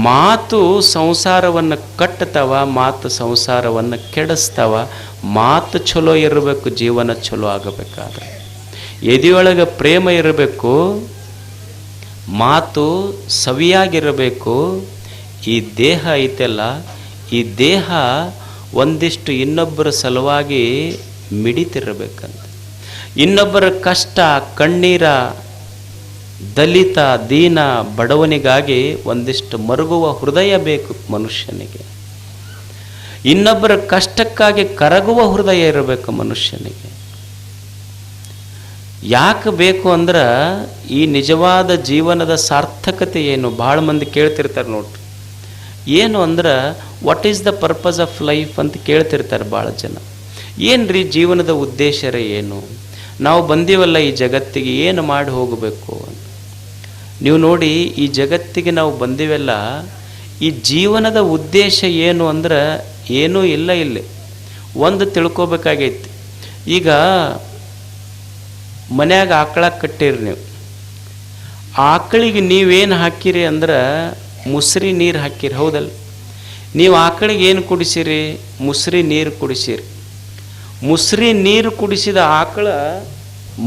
ಮಾತು ಸಂಸಾರವನ್ನು ಕಟ್ಟತವ, ಮಾತು ಸಂಸಾರವನ್ನು ಕೆಡಿಸ್ತವ. ಮಾತು ಚಲೋ ಇರಬೇಕು, ಜೀವನ ಚಲೋ ಆಗಬೇಕಾದ್ರೆ ಎದೆಯೊಳಗೆ ಪ್ರೇಮ ಇರಬೇಕು, ಮಾತು ಸವಿಯಾಗಿರಬೇಕು. ಈ ದೇಹ ಐತೆಲ್ಲ, ಈ ದೇಹ ಒಂದಿಷ್ಟು ಇನ್ನೊಬ್ಬರ ಸಲುವಾಗಿ ಮಿಡಿತಿರಬೇಕಂತ. ಇನ್ನೊಬ್ಬರ ಕಷ್ಟ, ಕಣ್ಣೀರ, ದಲಿತ, ದೀನ, ಬಡವನಿಗಾಗಿ ಒಂದಿಷ್ಟು ಮರುಗುವ ಹೃದಯ ಬೇಕು ಮನುಷ್ಯನಿಗೆ. ಇನ್ನೊಬ್ಬರ ಕಷ್ಟಕ್ಕಾಗಿ ಕರಗುವ ಹೃದಯ ಇರಬೇಕು ಮನುಷ್ಯನಿಗೆ. ಯಾಕೆ ಬೇಕು ಅಂದ್ರೆ ಈ ನಿಜವಾದ ಜೀವನದ ಸಾರ್ಥಕತೆ ಏನು? ಭಾಳ ಮಂದಿ ಕೇಳ್ತಿರ್ತಾರೆ ನೋಡ್ರಿ. ಏನು ಅಂದ್ರೆ what is the purpose of life ಅಂತ ಕೇಳ್ತಿರ್ತಾರೆ ಭಾಳ ಜನ. ಏನು ರೀ ಜೀವನದ ಉದ್ದೇಶರೇ ಏನು? ನಾವು ಬಂದೀವಲ್ಲ ಈ ಜಗತ್ತಿಗೆ, ಏನು ಮಾಡಿ ಹೋಗಬೇಕು ಅಂತ. ನೀವು ನೋಡಿ, ಈ ಜಗತ್ತಿಗೆ ನಾವು ಬಂದೀವಲ್ಲ, ಈ ಜೀವನದ ಉದ್ದೇಶ ಏನು ಅಂದ್ರೆ ಏನೂ ಇಲ್ಲ. ಇಲ್ಲಿ ಒಂದು ತಿಳ್ಕೊಬೇಕಾಗೈತಿ. ಈಗ ಮನ್ಯಾಗ ಆಕಳ ಕಟ್ಟಿರಿ ನೀವು, ಆಕಳಿಗೆ ನೀವೇನು ಹಾಕಿರಿ ಅಂದ್ರೆ ಮುಸ್ರಿ ನೀರು ಹಾಕಿರಿ, ಹೌದಲ್ಲ? ನೀವು ಆಕಳಿಗೆ ಏನು ಕುಡಿಸಿರಿ? ಮುಸ್ರಿ ನೀರು ಕುಡಿಸಿರಿ. ಮುಸ್ರಿ ನೀರು ಕುಡಿಸಿದ ಆಕಳ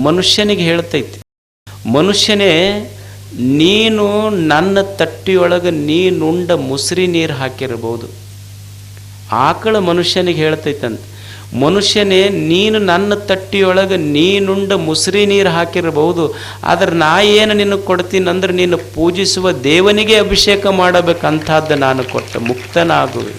ಮನುಷ್ಯನಿಗೆ ಹೇಳ್ತೈತಿ, ಮನುಷ್ಯನೇ ನೀನು ನನ್ನ ತಟ್ಟಿಯೊಳಗೆ ನೀನುಂಡ ಮುಸ್ರಿ ನೀರು ಹಾಕಿರ್ಬೋದು. ಆಕಳ ಮನುಷ್ಯನಿಗೆ ಹೇಳ್ತೈತಂತ, ಮನುಷ್ಯನೇ ನೀನು ನನ್ನ ತಟ್ಟಿಯೊಳಗೆ ನೀನುಂಡ ಮುಸ್ರಿ ನೀರು ಹಾಕಿರಬಹುದು, ಆದ್ರೆ ನಾ ಏನು ನಿನಗೆ ಕೊಡ್ತೀನಿ ಅಂದ್ರೆ ನೀನು ಪೂಜಿಸುವ ದೇವನಿಗೆ ಅಭಿಷೇಕ ಮಾಡಬೇಕಂತಹದ್ದು ನಾನು ಕೊಟ್ಟ, ಮುಕ್ತನಾಗುವೆ.